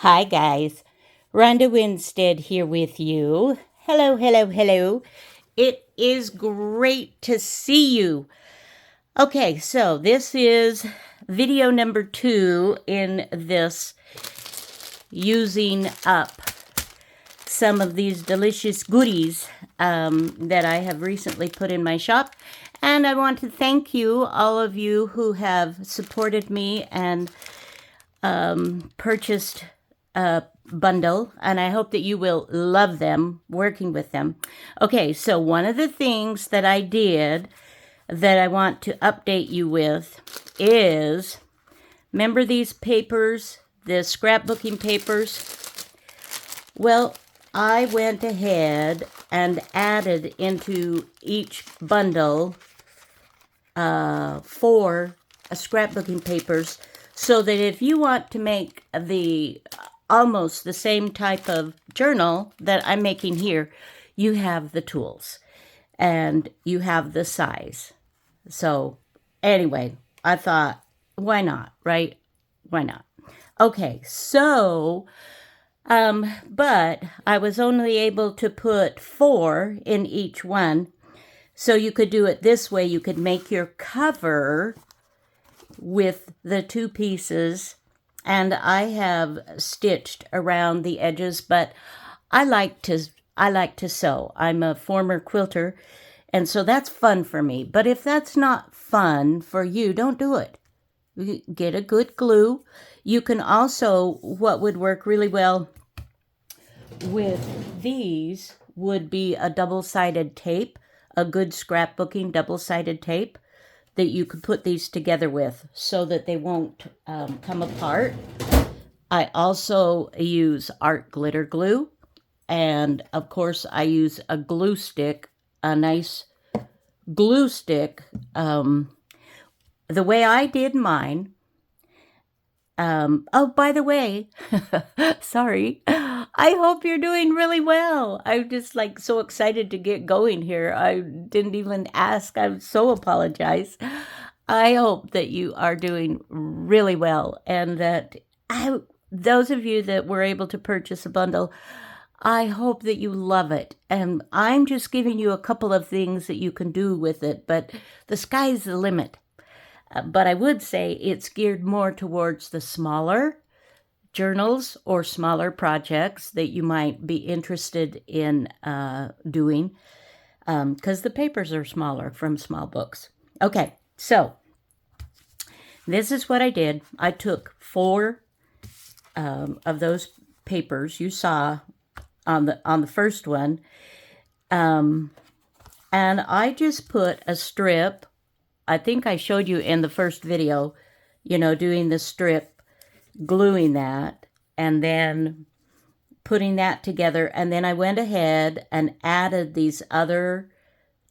Hi guys, Ronda Winstead here with you. Hello, hello, hello. It is great to see you. Okay, so this is video number 2 in this using up some of these delicious goodies that I have recently put in my shop. And I want to thank you, all of you who have supported me and purchased a bundle, and I hope that you will love them, working with them. Okay, so one of the things that I did that I want to update you with is, remember these papers, the scrapbooking papers? Well, I went ahead and added into each bundle 4 scrapbooking papers, so that if you want to make almost the same type of journal that I'm making here, you have the tools and you have the size. So anyway, I thought, why not, right? Why not? Okay, so, but I was only able to put 4 in each one. So you could do it this way. You could make your cover with the 2 pieces, and I have stitched around the edges, but I like to sew. I'm a former quilter, and so that's fun for me. But if that's not fun for you, don't do it. Get a good glue. You can also, what would work really well with these would be a double-sided tape, a good scrapbooking double-sided tape that you could put these together with so that they won't come apart. I also use art glitter glue, and of course I use a glue stick, a nice glue stick. The way I did mine, oh, by the way, sorry, I hope you're doing really well. I'm just like so excited to get going here. I didn't even ask. I so apologize. I hope that you are doing really well, and that those of you that were able to purchase a bundle, I hope that you love it. And I'm just giving you a couple of things that you can do with it, but the sky's the limit. But I would say it's geared more towards the smaller journals or smaller projects that you might be interested in doing, because the papers are smaller from small books. Okay, so this is what I did. I took 4 of those papers you saw on the first one, and I just put a strip. I think I showed you in the first video, doing the strip, gluing that, and then putting that together. And then I went ahead and added these other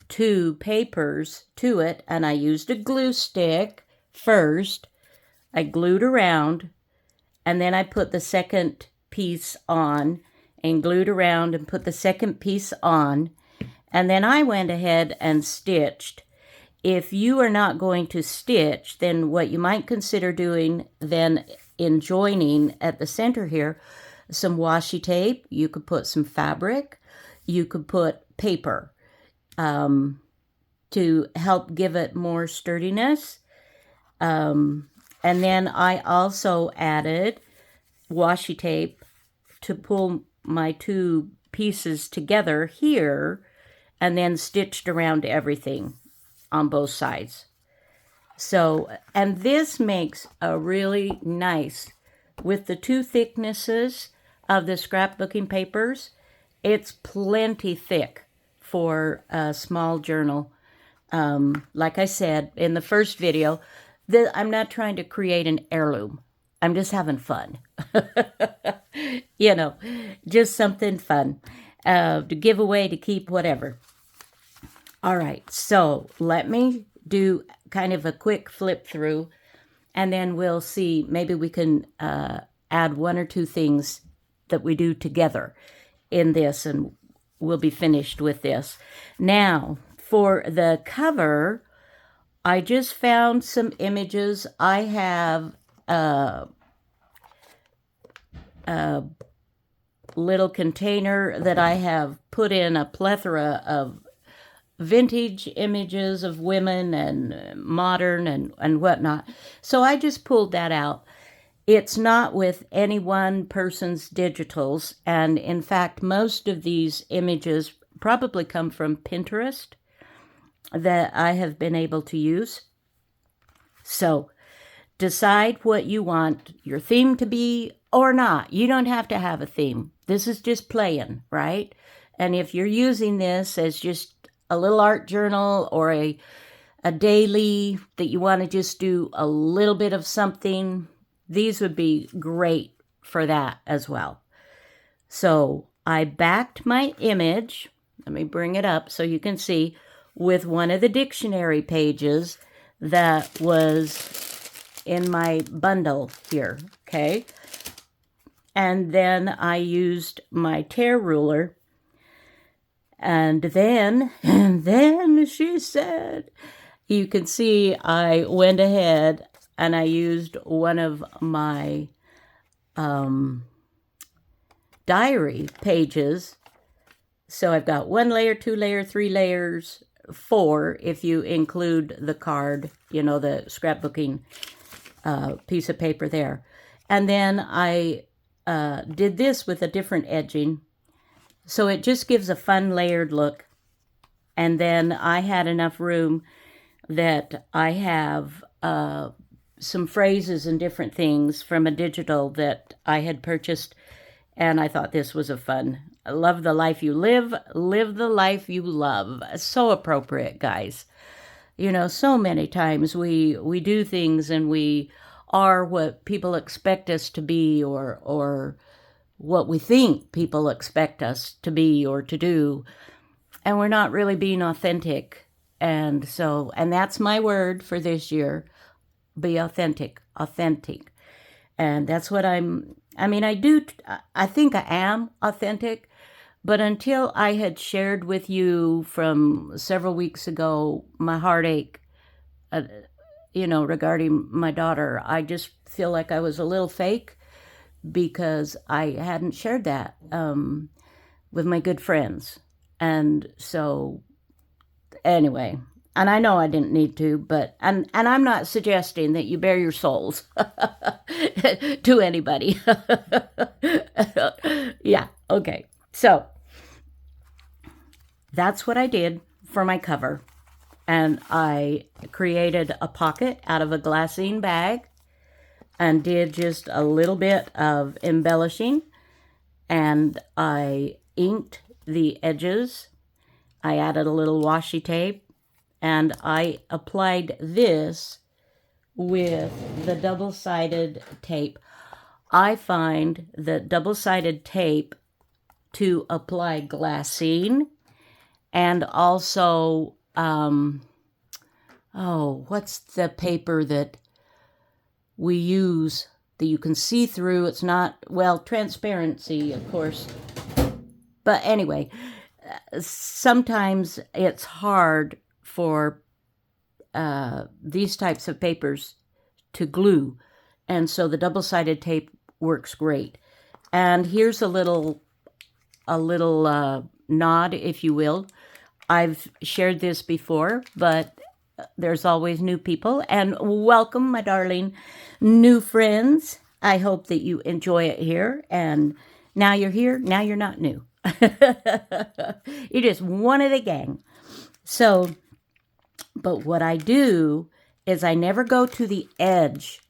2 papers to it, and I used a glue stick first. I glued around, and then I put the second piece on and glued around and put the second piece on, and then I went ahead and stitched. If you are not going to stitch, then what you might consider doing then in joining at the center here, some washi tape. You could put some fabric. You could put paper to help give it more sturdiness. And then I also added washi tape to pull my 2 pieces together here, and then stitched around everything on both sides. So, and this makes a really nice, with the 2 thicknesses of the scrapbooking papers, it's plenty thick for a small journal. Like I said in the first video, I'm not trying to create an heirloom. I'm just having fun. Just something fun to give away, to keep, whatever. All right, so let me do kind of a quick flip through, and then we'll see. Maybe we can add 1 or 2 things that we do together in this, and we'll be finished with this. Now, for the cover, I just found some images. I have little container that I have put in a plethora of vintage images of women and modern and whatnot. So I just pulled that out. It's not with any one person's digitals. And in fact, most of these images probably come from Pinterest that I have been able to use. So decide what you want your theme to be or not. You don't have to have a theme. This is just playing, right? And if you're using this as just a little art journal or a daily that you want to just do a little bit of something, these would be great for that as well. So I backed my image. Let me bring it up so you can see, with one of the dictionary pages that was in my bundle here, okay? And then I used my tear ruler. And then she said, you can see I went ahead and I used one of my diary pages. So I've got 1 layer, 2 layer, 3 layers, 4 if you include the card, the scrapbooking piece of paper there. And then I did this with a different edging. So it just gives a fun layered look. And then I had enough room that I have some phrases and different things from a digital that I had purchased. And I thought this was a fun. Love the life you live the life you love. So appropriate, guys. So many times we do things and we are what people expect us to be or what we think people expect us to be or to do, and we're not really being authentic. And that's my word for this year: be authentic. And that's what I think I am authentic, but until I had shared with you from several weeks ago my heartache, regarding my daughter, I just feel like I was a little fake, because I hadn't shared that with my good friends. And so anyway, and I know I didn't need to, but and I'm not suggesting that you bare your souls to anybody. Yeah, okay. So that's what I did for my cover. And I created a pocket out of a glassine bag and did just a little bit of embellishing, and I inked the edges. I added a little washi tape, and I applied this with the double-sided tape. I find that double-sided tape to apply glassine and also, what's the paper that we use that you can see through? It's not, transparency, of course. But anyway, sometimes it's hard for these types of papers to glue. And so the double-sided tape works great. And here's a little nod, if you will. I've shared this before, but there's always new people. And welcome, my darling new friends. I hope that you enjoy it here. And now you're here. Now you're not new. You're just one of the gang. So, but what I do is I never go to the edge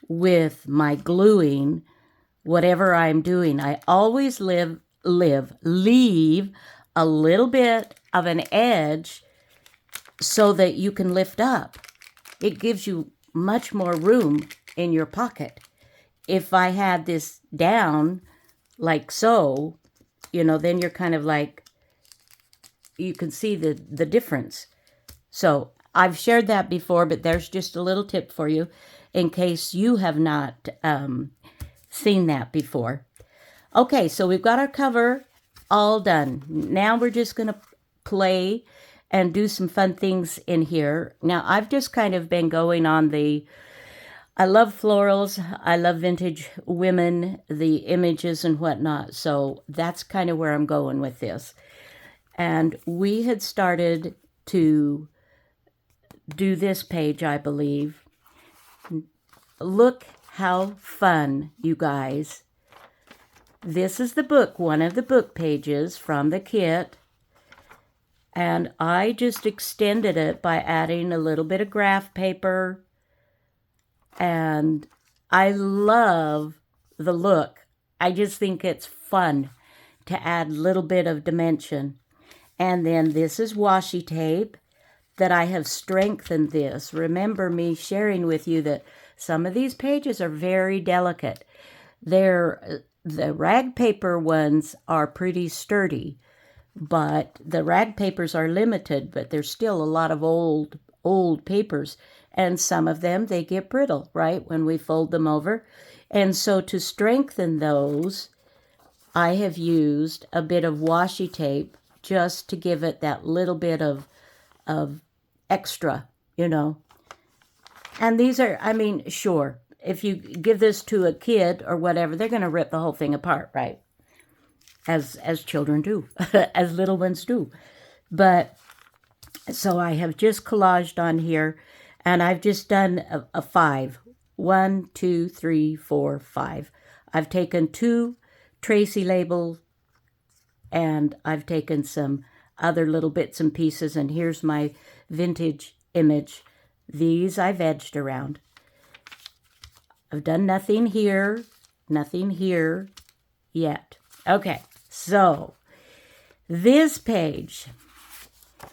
with my gluing, whatever I'm doing. I always leave a little bit of an edge so that you can lift up. It gives you much more room in your pocket. If I had this down like so, then you're kind of like, you can see the difference. So I've shared that before, but there's just a little tip for you in case you have not seen that before. Okay, so we've got our cover all done. Now we're just going to play and do some fun things in here. Now, I've just kind of been going on the I love florals. I love vintage women, the images and whatnot. So that's kind of where I'm going with this. And we had started to do this page, I believe. Look how fun, you guys. This is the book, one of the book pages from the kit. And I just extended it by adding a little bit of graph paper. And I love the look. I just think it's fun to add a little bit of dimension. And then this is washi tape that I have strengthened this. Remember me sharing with you that some of these pages are very delicate. The rag paper ones are pretty sturdy, but the rag papers are limited, but there's still a lot of old papers. And some of them, they get brittle, right, when we fold them over. And so to strengthen those, I have used a bit of washi tape just to give it that little bit of extra, you know. And these are, I mean, sure, if you give this to a kid or whatever, they're going to rip the whole thing apart, right? As children do, as little ones do. But so I have just collaged on here, and I've just done a 5. 1, 2, 3, 4, 5. I've taken 2 Tracy labels, and I've taken some other little bits and pieces, and here's my vintage image. These I've edged around. I've done nothing here yet. Okay, so this page,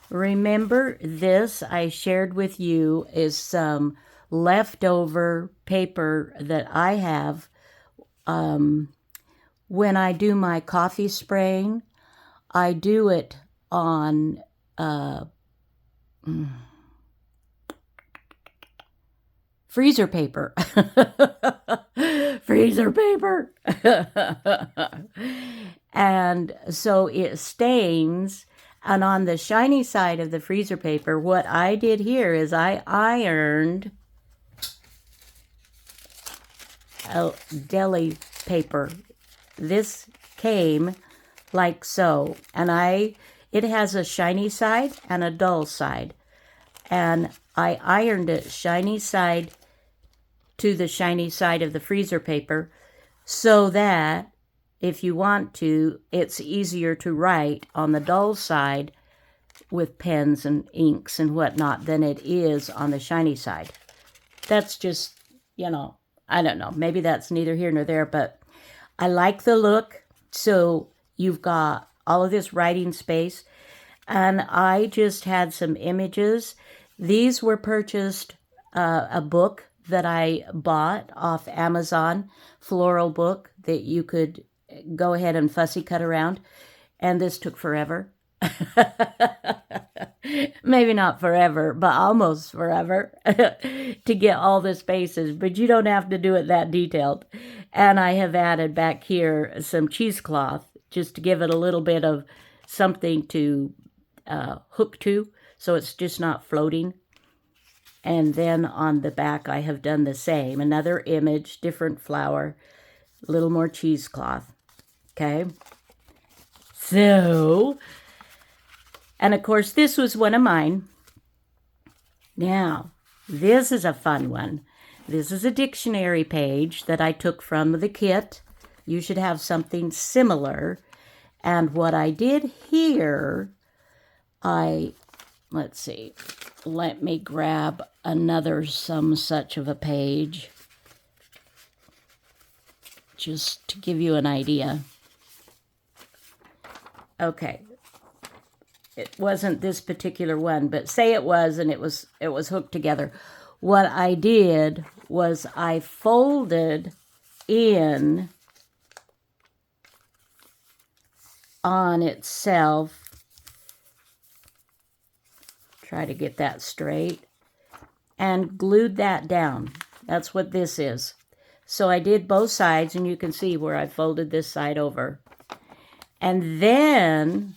remember this I shared with you is some leftover paper that I have when I do my coffee spraying. I do it on freezer paper. Freezer paper. And so it stains. And on the shiny side of the freezer paper, what I did here is I ironed a deli paper. This came like so. And it has a shiny side and a dull side. And I ironed it shiny side to the shiny side of the freezer paper so that if you want to, it's easier to write on the dull side with pens and inks and whatnot than it is on the shiny side. That's just, you know, I don't know. Maybe that's neither here nor there, but I like the look. So you've got all of this writing space. And I just had some images. These were purchased, a book that I bought off Amazon, floral book that you could go ahead and fussy cut around. And this took forever. Maybe not forever, but almost forever to get all the spaces. But you don't have to do it that detailed. And I have added back here some cheesecloth just to give it a little bit of something to hook to, so it's just not floating. And then on the back, I have done the same. Another image, different flower, a little more cheesecloth. Okay. So, and of course, this was one of mine. Now, this is a fun one. This is a dictionary page that I took from the kit. You should have something similar. And what I did here, let's see, let me grab another some such of a page just to give you an idea. Okay, it wasn't this particular one, but say it was, and it was hooked together. What I did was I folded in on itself. Try to get that straight. And glued that down. That's what this is. So I did both sides, and you can see where I folded this side over. And then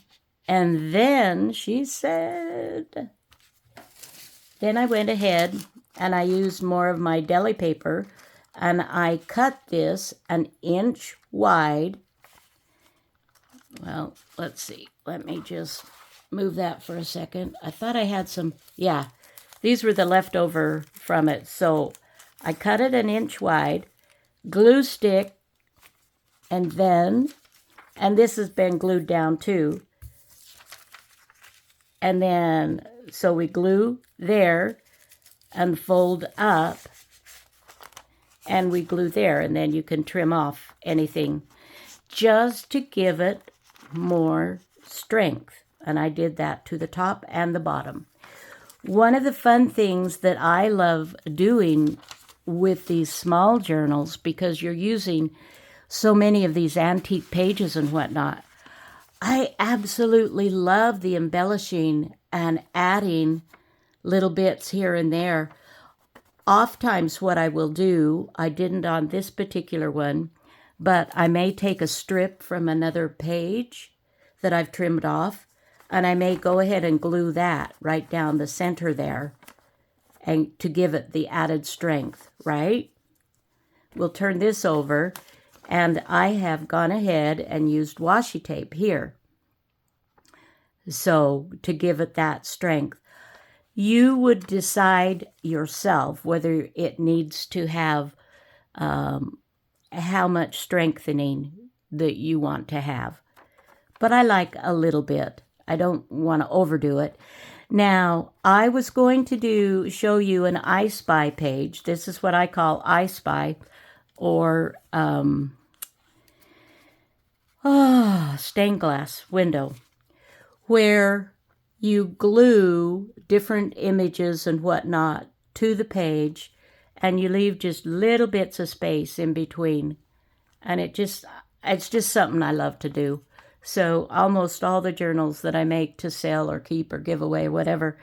she said, then I went ahead and I used more of my deli paper, and I cut this 1 inch wide. Well, let's see. Let me just move that for a second. I thought I had some, yeah, these were the leftover from it. So I cut it 1 inch wide, glue stick, and this has been glued down too. And then, so we glue there and fold up, and we glue there, and then you can trim off anything just to give it more strength. And I did that to the top and the bottom. One of the fun things that I love doing with these small journals, because you're using so many of these antique pages and whatnot, I absolutely love the embellishing and adding little bits here and there. Oftentimes what I will do, I didn't on this particular one, but I may take a strip from another page that I've trimmed off, and I may go ahead and glue that right down the center there, and to give it the added strength, right? We'll turn this over, and I have gone ahead and used washi tape here, so to give it that strength. You would decide yourself whether it needs to have how much strengthening that you want to have. But I like a little bit. I don't want to overdo it. Now, I was going to show you an I Spy page. This is what I call I Spy, or stained glass window, where you glue different images and whatnot to the page, and you leave just little bits of space in between. And it's just something I love to do. So almost all the journals that I make to sell or keep or give away, whatever,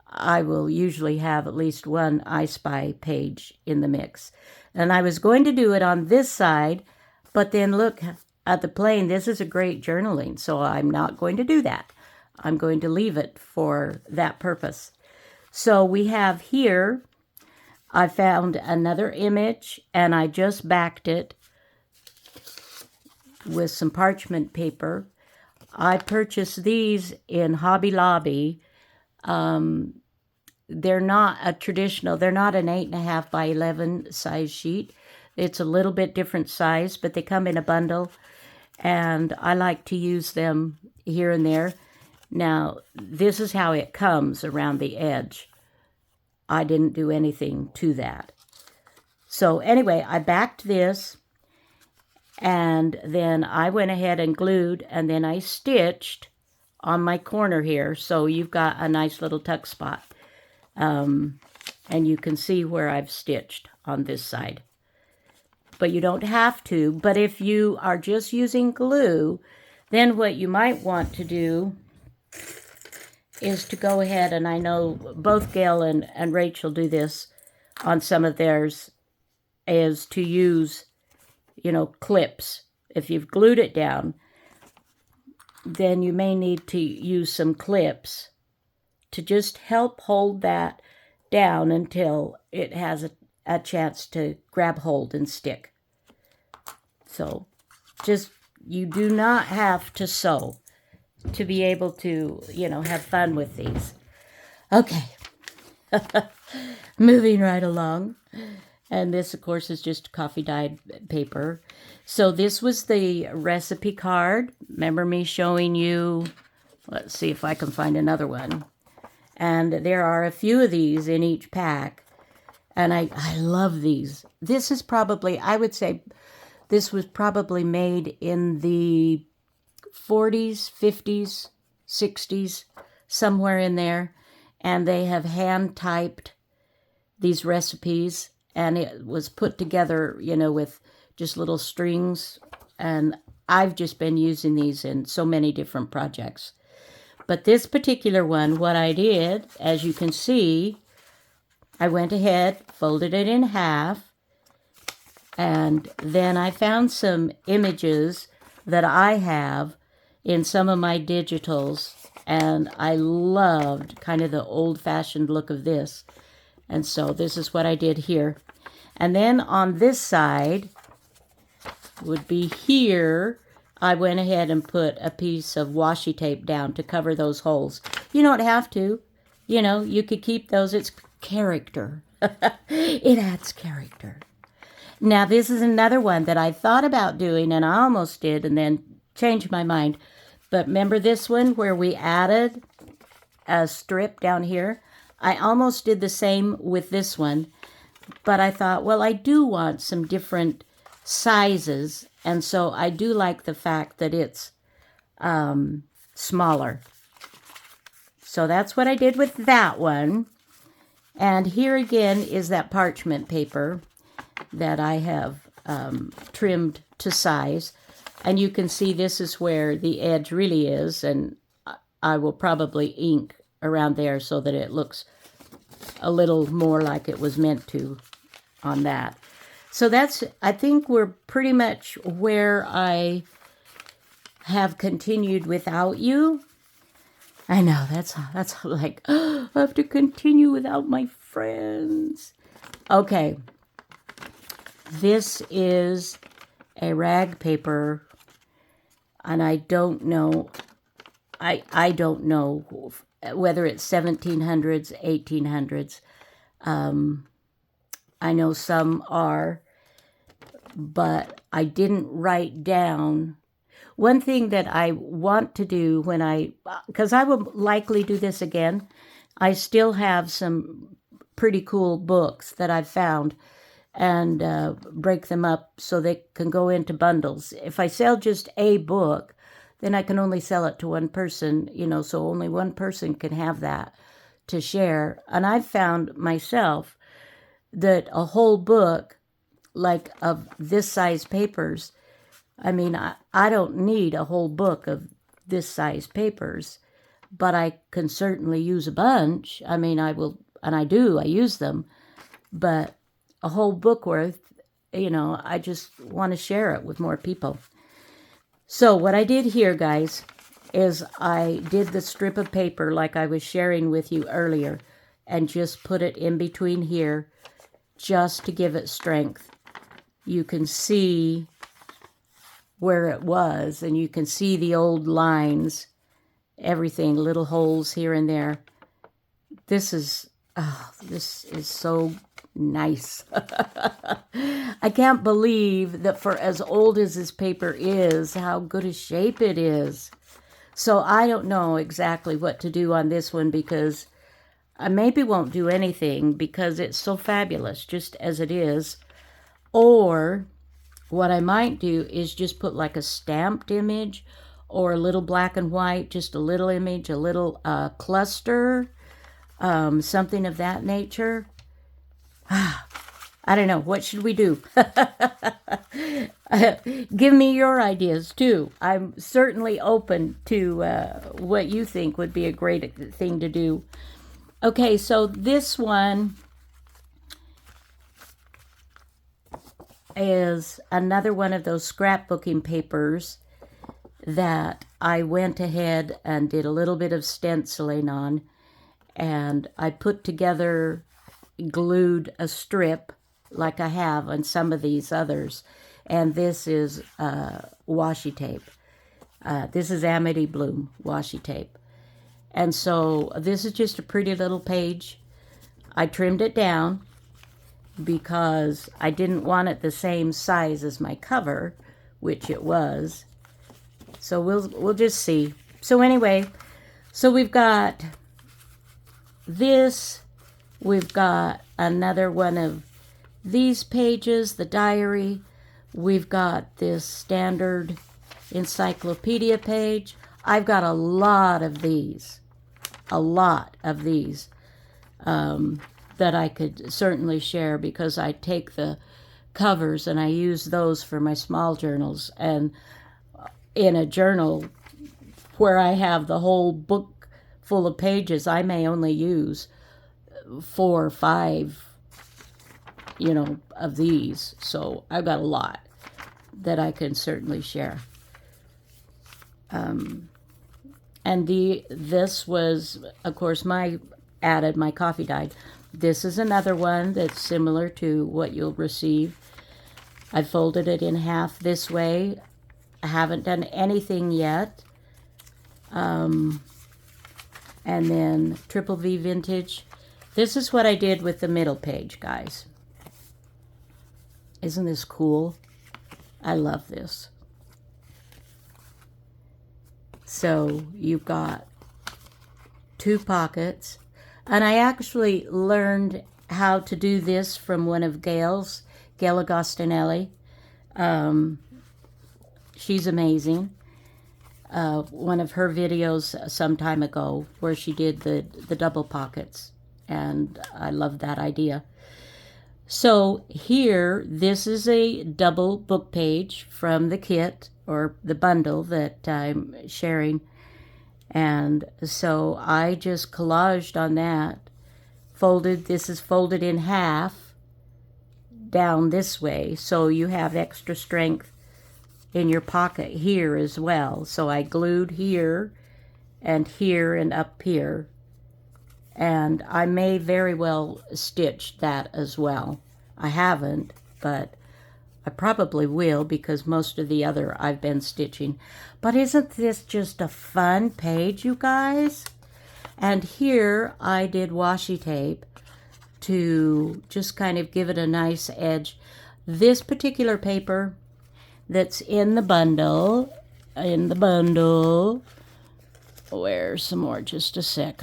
I will usually have at least one I Spy page in the mix. And I was going to do it on this side, but then look at the plane. This is a great journaling, so I'm not going to do that. I'm going to leave it for that purpose. So we have here, I found another image, and I just backed it with some parchment paper. I purchased these in Hobby Lobby. They're not a traditional, they're not an 8.5 by 11 size sheet. It's a little bit different size, but they come in a bundle, and I like to use them here and there. Now, this is how it comes around the edge. I didn't do anything to that. So anyway, I backed this, and then I went ahead and glued, and then I stitched on my corner here, so you've got a nice little tuck spot. And you can see where I've stitched on this side. But you don't have to. But if you are just using glue, then what you might want to do is to go ahead, and I know both Gail and Rachel do this on some of theirs, is to use, clips. If you've glued it down, then you may need to use some clips to just help hold that down until it has a chance to grab hold and stick. So you do not have to sew to be able to, have fun with these. Okay. Moving right along. And this, of course, is just coffee dyed paper. So this was the recipe card. Remember me showing you? Let's see if I can find another one. And there are a few of these in each pack. And I love these. This is probably, I would say, this was probably made in the 40s, 50s, 60s, somewhere in there. And they have hand-typed these recipes. And it was put together, with just little strings. And I've just been using these in so many different projects. But this particular one, what I did, as you can see, I went ahead, folded it in half, and then I found some images that I have in some of my digitals, and I loved kind of the old-fashioned look of this. And so this is what I did here. And then on this side would be here, I went ahead and put a piece of washi tape down to cover those holes. You don't have to. You know, you could keep those. It's character. It adds character. Now, this is another one that I thought about doing, and I almost did, and then changed my mind. But remember this one where we added a strip down here? I almost did the same with this one, but I thought, well, I do want some different sizes, and so I do like the fact that it's smaller. So that's what I did with that one. And here again is that parchment paper that I have trimmed to size. And you can see this is where the edge really is, and I will probably ink around there so that it looks a little more like it was meant to on that. So that's, I think we're pretty much where I have continued without you. I know, that's like, oh, I have to continue without my friends. Okay. This is a rag paper, and I don't know, I don't know whether it's 1700s, 1800s. I know some are, but I didn't write down. One thing that I want to do because I will likely do this again, I still have some pretty cool books that I've found, and break them up so they can go into bundles. If I sell just a book, then I can only sell it to one person, you know, so only one person can have that to share. And I've found myself that a whole book, like of this size papers, I mean, I don't need a whole book of this size papers, but I can certainly use a bunch. I mean, I will, and I do, I use them, but a whole book worth, you know, I just want to share it with more people. So what I did here, guys, is I did the strip of paper like I was sharing with you earlier and just put it in between here just to give it strength. You can see where it was, and you can see the old lines, everything, little holes here and there. This is so nice. I can't believe that for as old as this paper is, how good a shape it is. So I don't know exactly what to do on this one, because I maybe won't do anything because it's so fabulous just as it is. Or what I might do is just put like a stamped image or a little black and white, just a little image, a little cluster, something of that nature. I don't know. What should we do? Give me your ideas, too. I'm certainly open to what you think would be a great thing to do. Okay, so this one is another one of those scrapbooking papers that I went ahead and did a little bit of stenciling on. And I put together, glued a strip like I have on some of these others. And this is washi tape. This is Amity Bloom washi tape. And so this is just a pretty little page. I trimmed it down because I didn't want it the same size as my cover, which it was. So we'll just see. So anyway, so we've got this. We've got another one of these pages, the diary. We've got this standard encyclopedia page. I've got a lot of these that I could certainly share, because I take the covers and I use those for my small journals. And in a journal where I have the whole book full of pages, I may only use 4 or 5, of these. So I've got a lot that I can certainly share. And this was, of course, my coffee dyed. this is another one that's similar to what you'll receive. I folded it in half this way. I haven't done anything yet. And then Triple V Vintage. This is what I did with the middle page, guys. Isn't this cool? I love this. So you've got 2 pockets. And I actually learned how to do this from one of Gail Agostinelli. She's amazing. One of her videos some time ago where she did the double pockets. And I love that idea. So here, this is a double book page from the kit or the bundle that I'm sharing. And so I just collaged on that. This is folded in half down this way. So you have extra strength in your pocket here as well. So I glued here and up here. And I may very well stitch that as well. I haven't, but I probably will because most of the other I've been stitching. But isn't this just a fun page, you guys? And here I did washi tape to just kind of give it a nice edge. This particular paper that's in the bundle, where's some more? Just a sec.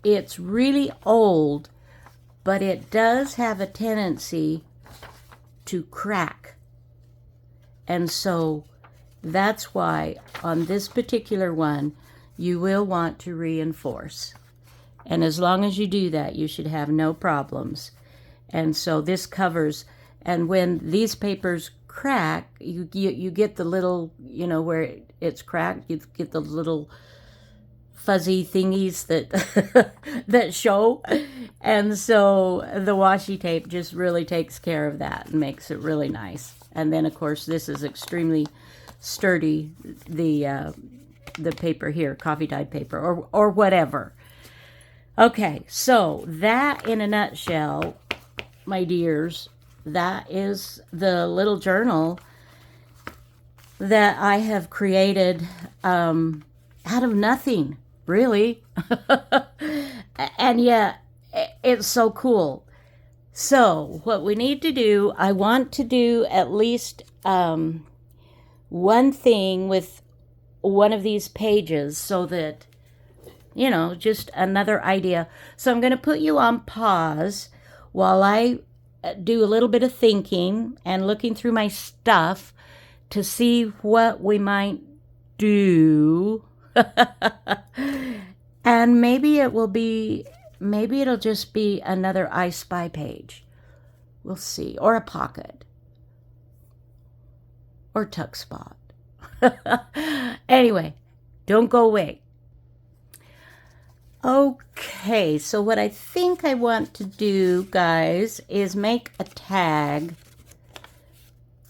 It's really old, but it does have a tendency to crack. And so that's why on this particular one, you will want to reinforce. And as long as you do that, you should have no problems. And so this covers, and when these papers crack, you get the little, where it's cracked, you get the little fuzzy thingies that that show. And so the washi tape just really takes care of that and makes it really nice. And then of course this is extremely sturdy, the paper here, coffee dyed paper or whatever. Okay, so that in a nutshell, my dears, that is the little journal that I have created out of nothing. Really. And yet it's so cool. So what we need to do, I want to do at least one thing with one of these pages so that, just another idea. So I'm going to put you on pause while I do a little bit of thinking and looking through my stuff to see what we might do. And maybe it'll just be another I Spy page. We'll see. Or a pocket. Or tuck spot. Anyway, don't go away. Okay, so what I think I want to do, guys, is make a tag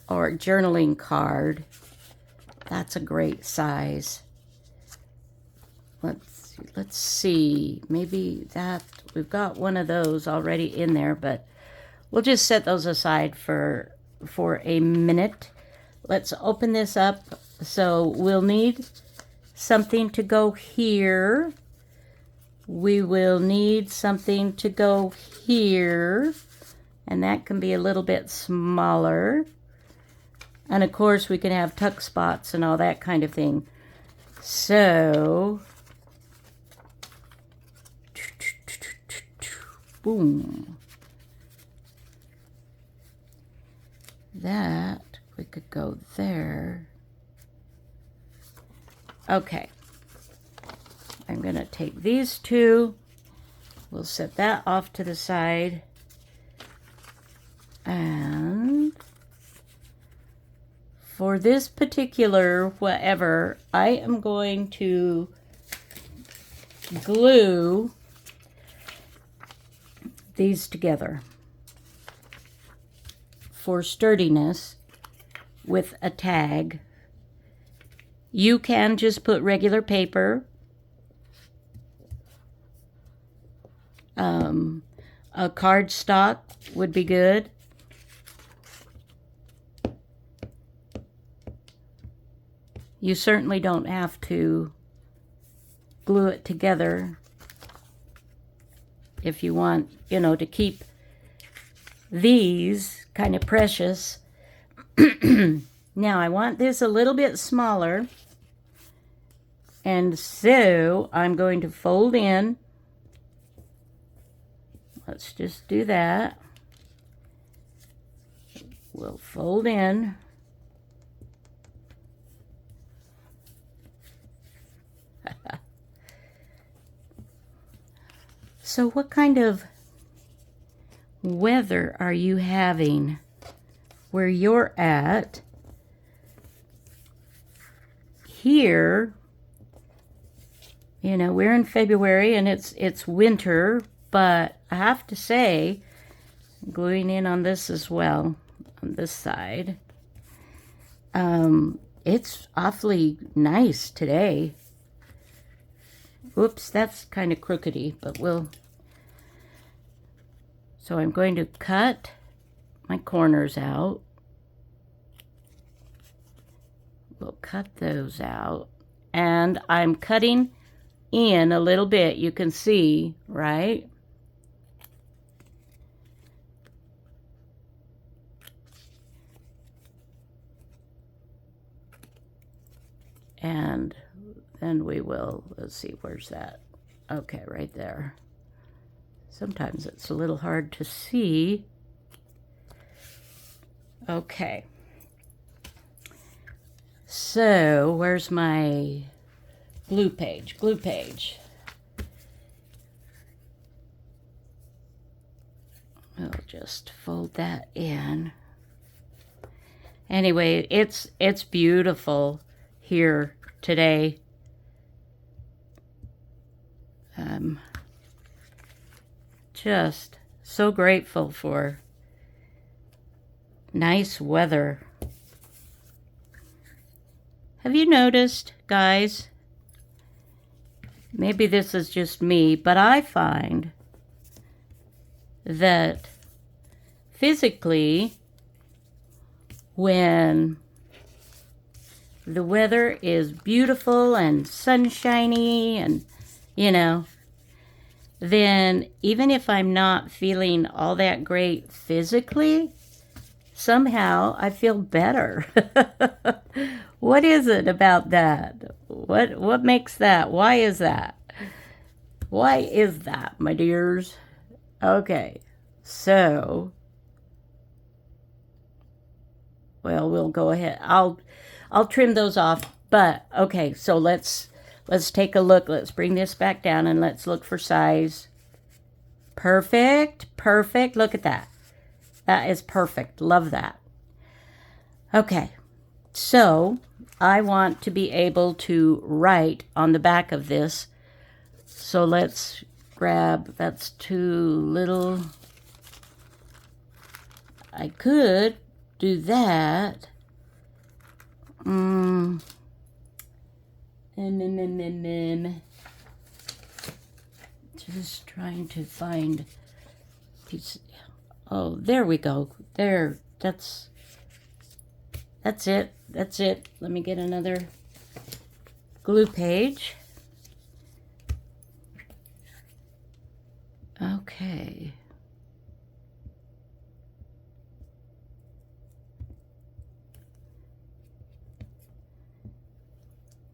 or a journaling card. That's a great size. Let's see, maybe that, we've got one of those already in there, but we'll just set those aside for a minute. Let's open this up. So we'll need something to go here. We will need something to go here, and that can be a little bit smaller. And of course we can have tuck spots and all that kind of thing. So boom. That, we could go there. Okay. I'm going to take these two. We'll set that off to the side. And for this particular whatever, I am going to glue these together for sturdiness with a tag. You can just put regular paper A cardstock would be good. You certainly don't have to glue it together if you want, you know, to keep these kind of precious. Now I want this a little bit smaller, and so I'm going to fold in. Let's just do that. We'll fold in. So what kind of weather are you having where you're at? Here, you know, we're in February and it's winter, but I have to say, gluing in on this as well, on this side, it's awfully nice today. Oops, that's kind of crookedy, but we'll... So I'm going to cut my corners out. We'll cut those out. And I'm cutting in a little bit, you can see, right? And then we will, let's see, where's that? Okay, right there. Sometimes it's a little hard to see. Okay. So, where's my glue page? Glue page. I'll just fold that in. Anyway, it's beautiful here today. Just so grateful for nice weather. Have you noticed, guys? Maybe this is just me, but I find that physically, when the weather is beautiful and sunshiny and, you know, then even if I'm not feeling all that great physically, somehow I feel better. What is it about that? What makes that? Why is that? Why is that, my dears? Okay, so, well, we'll go ahead. I'll trim those off, but okay, so let's take a look. Let's bring this back down and let's look for size. Perfect, perfect. Look at that. That is perfect. Love that. Okay, so I want to be able to write on the back of this. So let's grab, that's too little. I could do that. And just trying to find these. Oh, there we go. There, that's it. That's it. Let me get another glue page. Okay.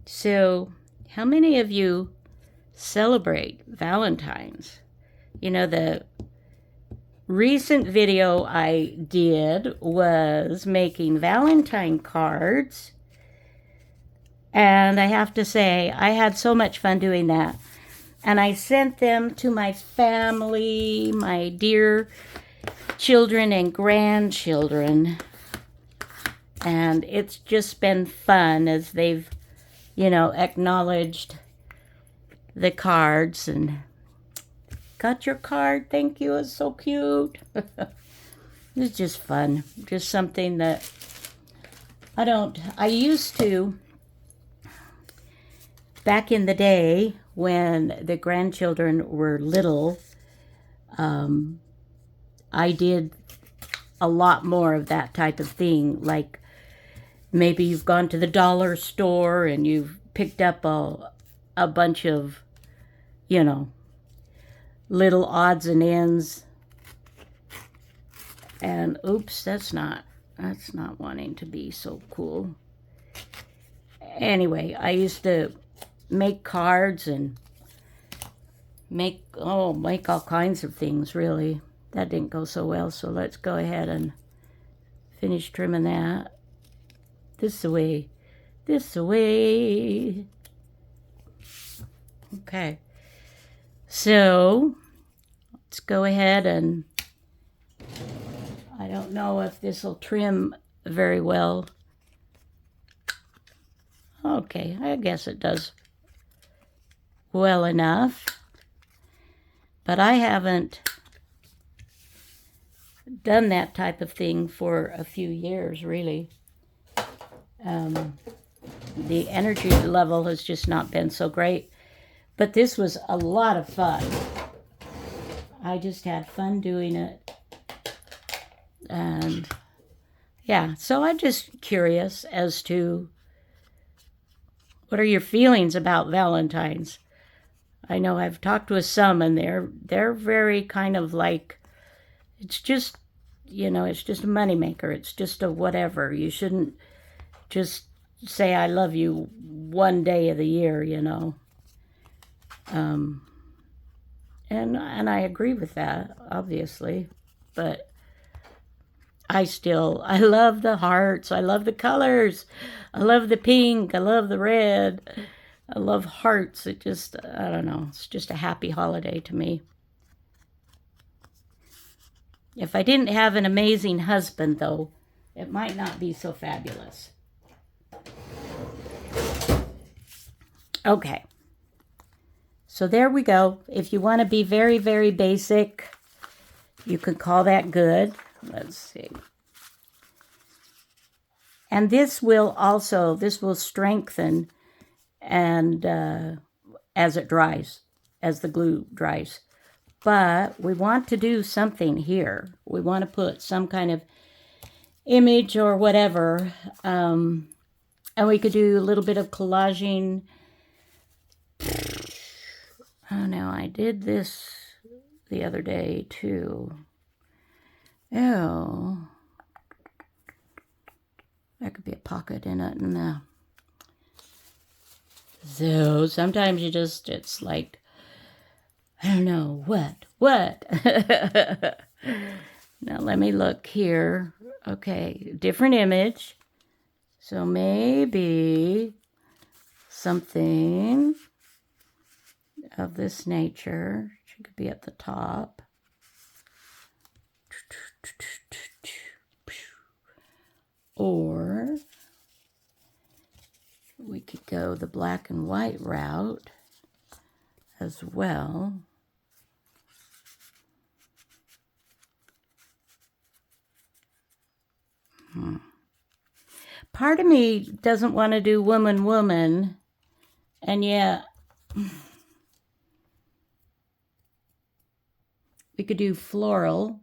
So, how many of you celebrate Valentine's? You know, the recent video I did was making Valentine cards. And I have to say, I had so much fun doing that. And I sent them to my family, my dear children and grandchildren. And it's just been fun as they've, you know, acknowledged the cards and got your card. Thank you. It's so cute. It's just fun. Just something that I used to, back in the day when the grandchildren were little, I did a lot more of that type of thing. Like maybe you've gone to the dollar store and you've picked up a bunch of, you know, little odds and ends. And oops, that's not wanting to be so cool. Anyway, I used to make cards and make all kinds of things, really. That didn't go so well, so let's go ahead and finish trimming that. This way. Okay. So, let's go ahead and I don't know if this will trim very well. Okay, I guess it does well enough. But I haven't done that type of thing for a few years, really. The energy level has just not been so great. But this was a lot of fun. I just had fun doing it. And yeah, so I'm just curious as to what are your feelings about Valentine's? I know I've talked with some and they're very kind of like, it's just, you know, it's just a moneymaker. It's just a whatever. You shouldn't just say I love you one day of the year, you know. And I agree with that, obviously. But I love the hearts. I love the colors. I love the pink. I love the red. I love hearts. It just, I don't know. It's just a happy holiday to me. If I didn't have an amazing husband, though, it might not be so fabulous. Okay. So there we go. If you want to be very, very basic, you could call that good. Let's see. And this will strengthen and as it dries, as the glue dries. But we want to do something here. We want to put some kind of image or whatever. And we could do a little bit of collaging. Oh, no, I did this the other day, too. Oh. There could be a pocket in it. And, so sometimes it's like, I don't know, what? Now let me look here. Okay, different image. So maybe something of this nature. She could be at the top. Or we could go the black and white route as well. Part of me doesn't want to do woman, and yet we could do floral.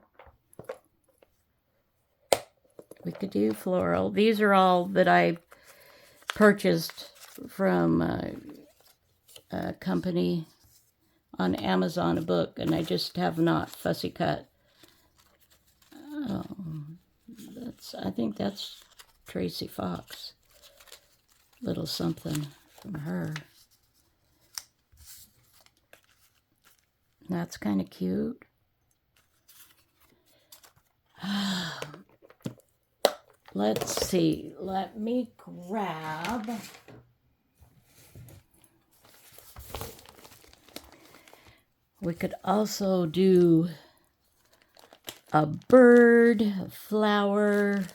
These are all that I purchased from a company on Amazon, a book, and I just have not fussy cut. Oh, I think that's Tracy Fox. Little something from her. That's kind of cute. Let's see. Let me grab. We could also do a bird, a flower.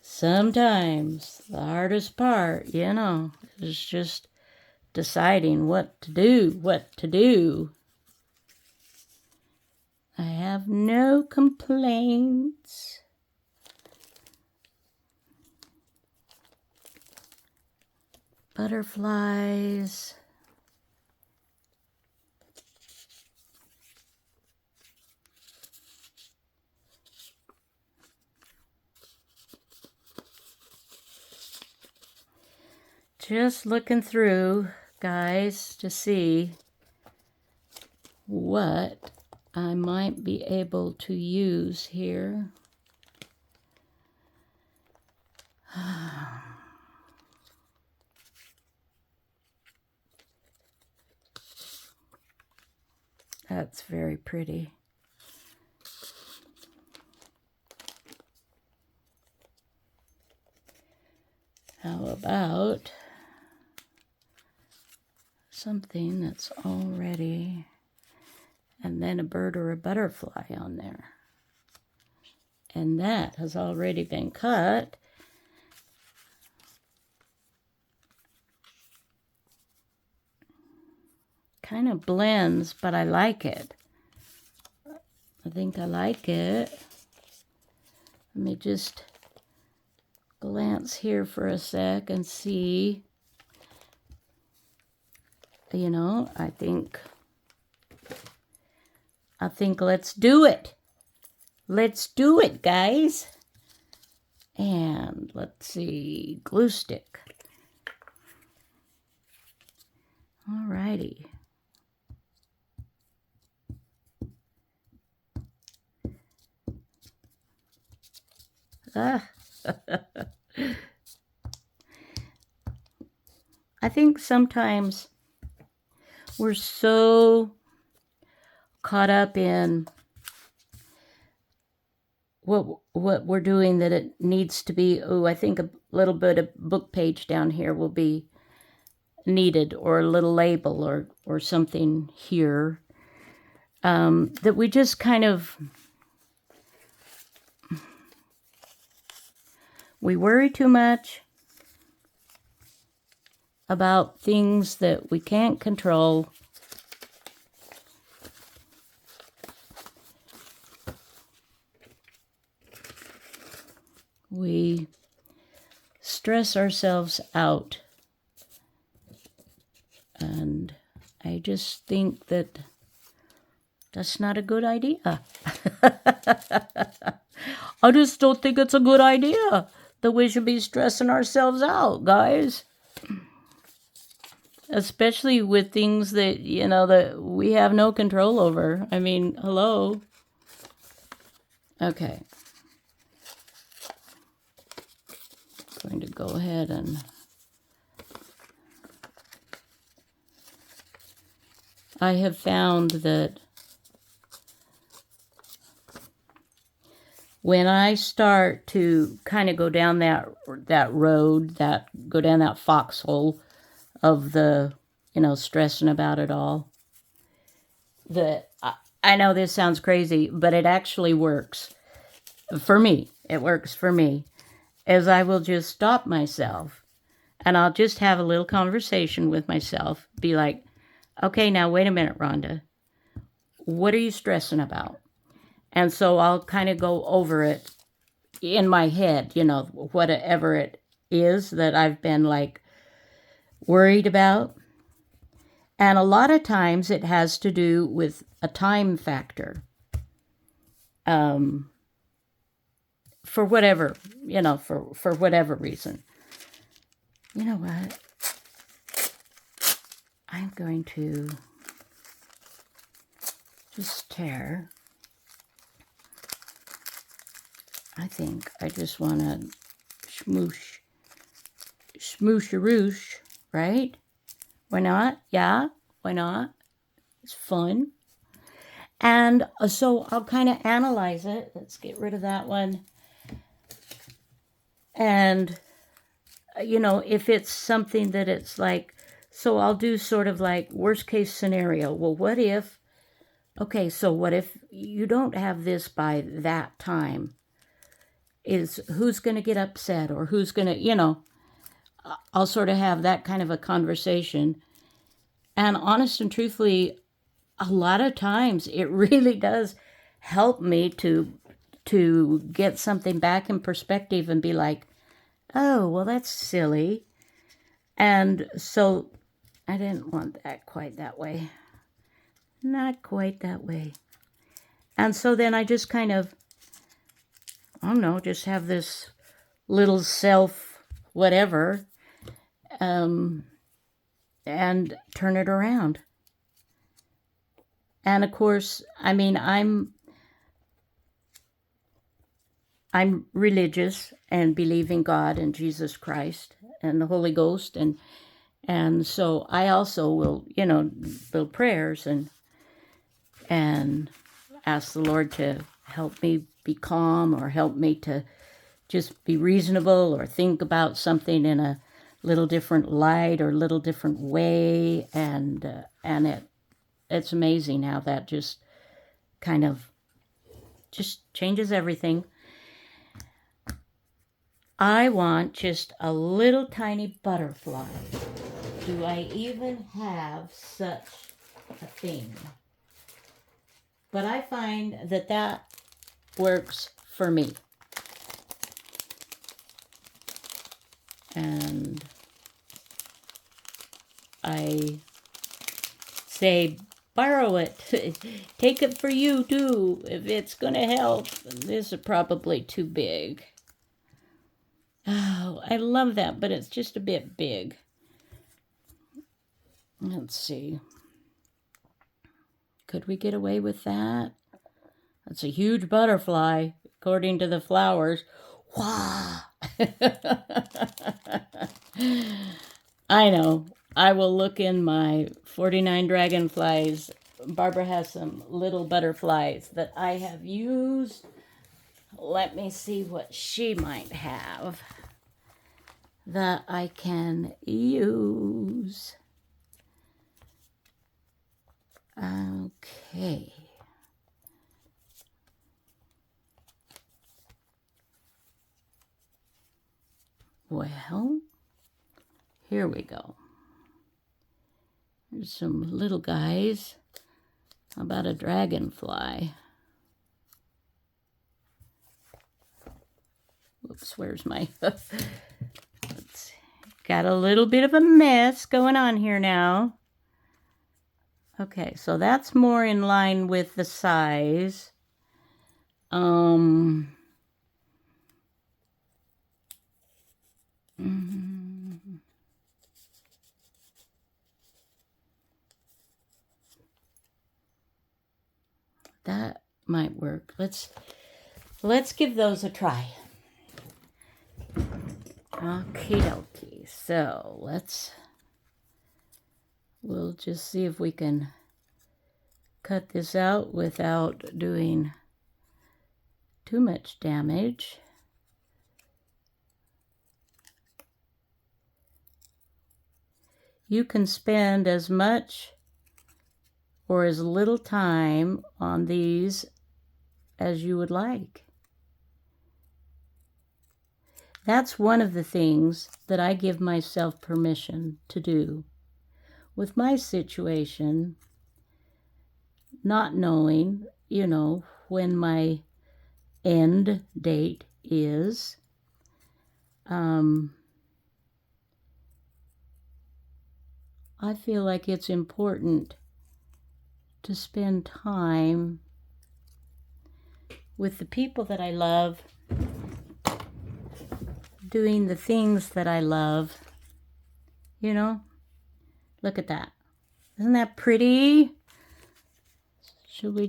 Sometimes the hardest part, you know, is just deciding what to do. I have no complaints. butterflies. Just looking through, guys, to see what I might be able to use here. That's very pretty. How about something that's already, and then a bird or a butterfly on there. And that has already been cut. Kind of blends, but I like it. I think I like it. Let me just glance here for a sec and see. You know, I think let's do it. Let's do it, guys. And let's see, glue stick. Alrighty. I think sometimes we're so caught up in what we're doing that it needs to be, oh, I think a little bit of book page down here will be needed, or a little label or something here, that we just kind of, we worry too much about things that we can't control. We stress ourselves out. And I just think that that's not a good idea. I just don't think it's a good idea that we should be stressing ourselves out, guys. Especially with things that, you know, that we have no control over. I mean, hello. Okay. I'm going to go ahead and I have found that when I start to kind of go down that road, go down that foxhole of the, you know, stressing about it all, that I know this sounds crazy, but it actually works for me. It works for me, as I will just stop myself and I'll just have a little conversation with myself, be like, okay, now wait a minute, Rhonda, what are you stressing about? And so I'll kind of go over it in my head, you know, whatever it is that I've been like worried about. And a lot of times it has to do with a time factor. For whatever, you know, for whatever reason. You know what? I'm going to just tear. I think I just want to smoosh-a-roosh, right? Why not? Yeah, why not? It's fun. And so I'll kind of analyze it. Let's get rid of that one. And, you know, if it's something that it's like, so I'll do sort of like worst case scenario. Well, what if, okay, so what if you don't have this by that time? Is who's going to get upset, or who's going to, you know, I'll sort of have that kind of a conversation. And honest and truthfully, a lot of times it really does help me to get something back in perspective and be like, oh, well, that's silly. And so I didn't want that quite that way. Not quite that way. And so then I just kind of, I don't know, just have this little self whatever, and turn it around. And of course, I mean, I'm religious and believe in God and Jesus Christ and the Holy Ghost, and so I also will, build prayers and ask the Lord to help me be calm, or help me to just be reasonable, or think about something in a little different light or little different way, and it's amazing how that just kind of just changes everything. I want just a little tiny butterfly. Do I even have such a thing? But I find that that works for me. And I say, borrow it. Take it for you too, if it's going to help. This is probably too big. Oh, I love that, but it's just a bit big. Let's see. Could we get away with that? That's a huge butterfly, according to the flowers. Wow! I know. I will look in my 49 dragonflies. Barbara has some little butterflies that I have used. Let me see what she might have that I can use. Okay. Well, here we go. There's some little guys. How about a dragonfly? Whoops, where's my... Let's see. Got a little bit of a mess going on here now. Okay, so that's more in line with the size. That might work. Let's give those a try. Okie dokie. So we'll just see if we can cut this out without doing too much damage. You can spend as much or as little time on these as you would like. That's one of the things that I give myself permission to do. With my situation, not knowing, when my end date is, I feel like it's important to spend time with the people that I love, doing the things that I love. Look at that. Isn't that pretty? Should we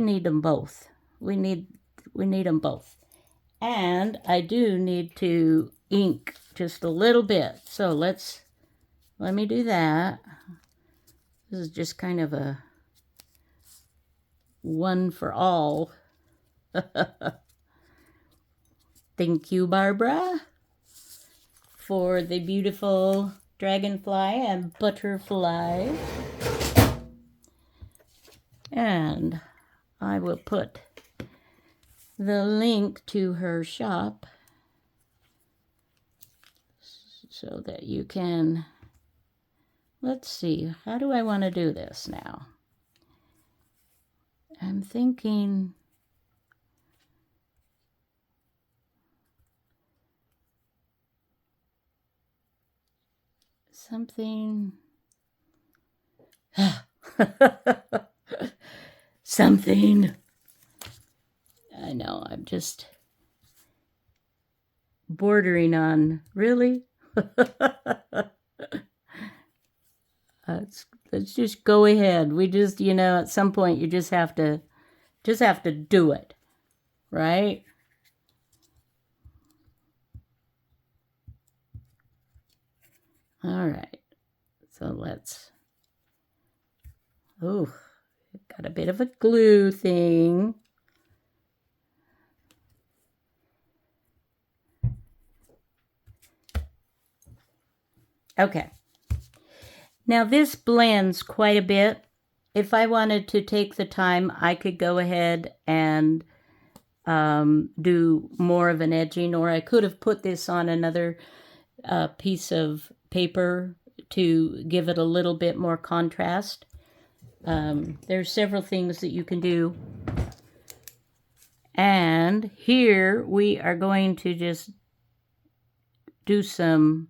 need them both. We need them both. And I do need to ink just a little bit. So let me do that. This is just kind of a one for all. Thank you, Barbara, for the beautiful dragonfly and butterfly. And I will put the link to her shop so that you can, let's see, how do I want to do this now? I'm thinking something. Something. I know, I'm just bordering on, really? Let's just go ahead. We just, at some point you just have to do it, right? All right. So let's. Oh, got a bit of a glue thing. Okay. Now this blends quite a bit. If I wanted to take the time, I could go ahead and do more of an edging, or I could have put this on another piece of paper to give it a little bit more contrast. There's several things that you can do. And here we are going to just do some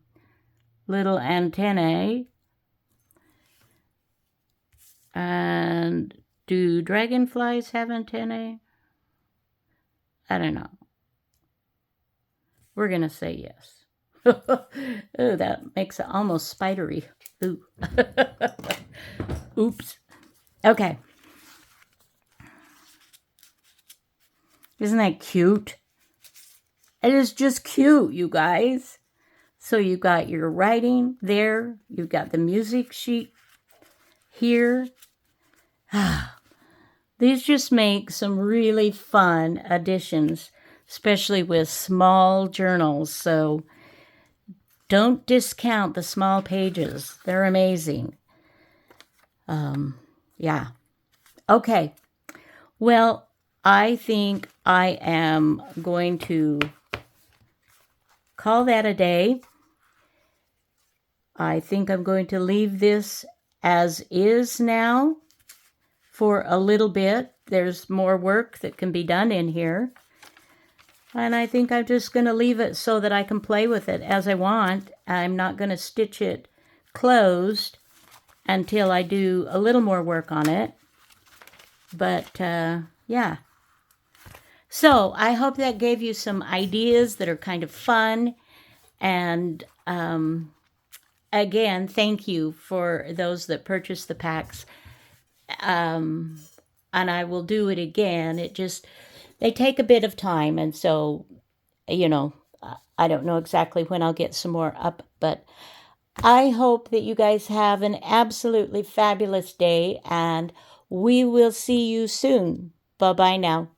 little antennae. And do dragonflies have antennae? I don't know. We're going to say yes. Oh, that makes it almost spidery. Ooh. Oops. Okay. Isn't that cute? It is just cute, you guys. So you got your writing there. You've got the music sheet here. These just make some really fun additions, especially with small journals. So don't discount the small pages. They're amazing. Yeah. Okay. Well, I think I am going to call that a day. I think I'm going to leave this as is now for a little bit. There's more work that can be done in here. And I think I'm just going to leave it so that I can play with it as I want. I'm not going to stitch it closed until I do a little more work on it. But, yeah. So I hope that gave you some ideas that are kind of fun. And again, thank you for those that purchased the packs. And I will do it again. They take a bit of time. And so, I don't know exactly when I'll get some more up. But I hope that you guys have an absolutely fabulous day. And we will see you soon. Bye-bye now.